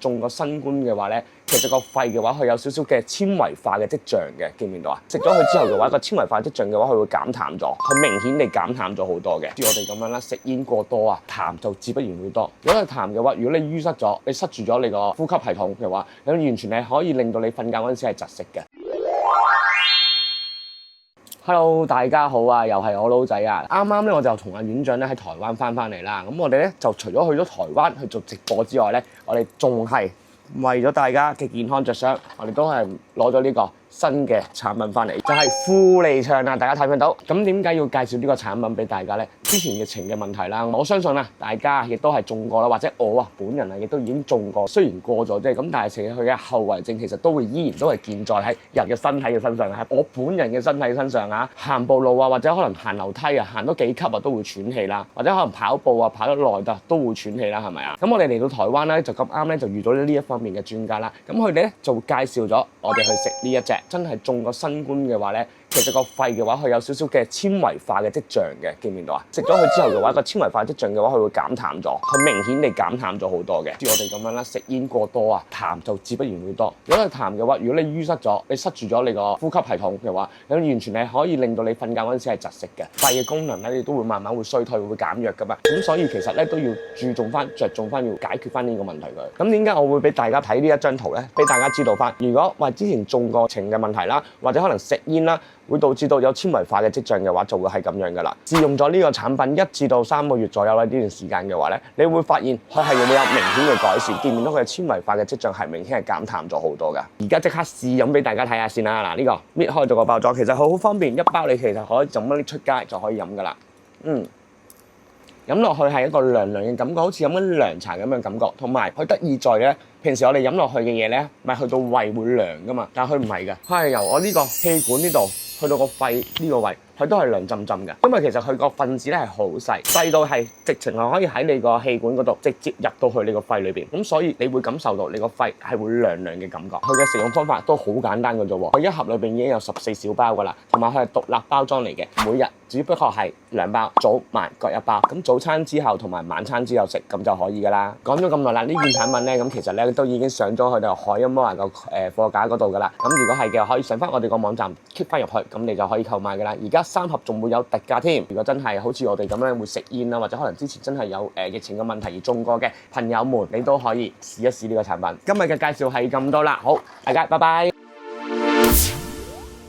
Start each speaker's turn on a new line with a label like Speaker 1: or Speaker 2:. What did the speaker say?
Speaker 1: 中過新冠嘅話咧，其實個肺嘅話佢有少少嘅纖維化嘅跡象嘅，見唔見到啊？食咗佢之後嘅話，個纖維化跡象嘅話，佢會減淡咗，佢明顯地減淡咗好多嘅。似我哋咁樣啦，食煙過多啊，痰就自不然會多。如果係痰嘅話，如果你淤塞咗，你塞住咗你個呼吸系統嘅話，咁完全係可以令到你瞓覺嗰陣時係窒息嘅。Hello， 大家好啊，又係我佬仔啊！啱啱咧我就同阿院長咧喺台灣翻嚟啦。咁我哋咧就除咗去咗台灣去做直播之外咧，我哋仲係為咗大家嘅健康着想，我哋都係攞咗呢個新嘅產品翻嚟，就係富利暢啊！大家睇唔睇到？咁點解要介紹呢個產品俾大家咧？之前疫情嘅問題啦，我相信啊，大家亦都係中過啦，或者我啊本人啊亦都已經中過。雖然過咗啫，咁但係其實佢嘅後遺症其實都會依然都係健在喺人嘅身體嘅身上，喺我本人嘅身體身上啊，行步路啊，或者可能行樓梯啊，行多幾級啊都會喘氣啦，或者可能跑步啊跑得耐都會喘氣啦，係咪啊？咁我哋嚟到台灣咧就咁啱咧就遇到呢一方面嘅專家啦，咁佢哋咧就介紹咗我哋去食呢一隻真係中過新冠嘅話咧。其實個肺嘅話，佢有少少嘅纖維化嘅跡象嘅，見唔見到啊？食咗佢之後嘅話，個纖維化跡象嘅話，佢會減淡咗，佢明顯地減淡咗好多嘅。似我哋咁樣啦，食煙過多啊，痰就自不然會多。如果係痰嘅話，如果你淤塞咗，你塞住咗你個呼吸系統嘅話，咁完全係可以令到你瞓覺嗰陣時係窒息嘅。肺嘅功能咧，你都會慢慢會衰退，會減弱噶嘛。咁所以其實咧都要着重翻，要解決翻呢個問題佢。咁點解我會俾大家睇呢一張圖咧？俾大家知道翻，如果話之前中過情嘅問題啦，或者可能食煙啦，會導致到有纖維化嘅跡象嘅話，就會係咁樣噶啦。試用咗呢個產品1至到3個月左右啦，呢段時間嘅話咧，你會發現佢係會有明顯嘅改善，見唔見到佢嘅纖維化嘅跡象係明顯係減淡咗好多噶。而家即刻試飲俾大家睇下先啦。嗱，呢個搣開咗個包裝，其實佢好方便，一包你其實可以就咁拎出街就可以飲噶啦。飲落去係一個涼涼嘅感覺，好似飲緊涼茶咁嘅感覺，同埋佢得意在咧，平時我哋飲落去嘅嘢咧，咪去到胃會涼噶嘛，但係佢唔係嘅，佢係由我呢個氣管呢度去到個肺呢個位，佢都係涼浸浸嘅。因為其實佢個分子咧係好細，細到係直情係可以喺你個氣管嗰度直接入到去你個肺裏邊，咁所以你會感受到你個肺係會涼涼嘅感覺。佢嘅食用方法都好簡單嘅啫喎，佢一盒裏邊已經有14小包噶啦，同埋佢係獨立包裝嚟嘅，每日只不過係2包，早晚各1包。咁早餐之後同埋晚餐之後食咁就可以噶啦。講咗咁耐啦，呢件產品咧咁其實咧都已經上咗去到海音摩亞個貨架嗰度噶啦。咁如果係嘅，可以上翻我哋個網站 click 翻入去，咁你就可以購買噶啦。而家3盒仲會有特價添。如果真係好似我哋咁樣會食煙啦，或者可能之前真係有疫情嘅問題而中過嘅朋友們，你都可以試一試呢個產品。今日嘅介紹係咁多啦，好，大家拜拜。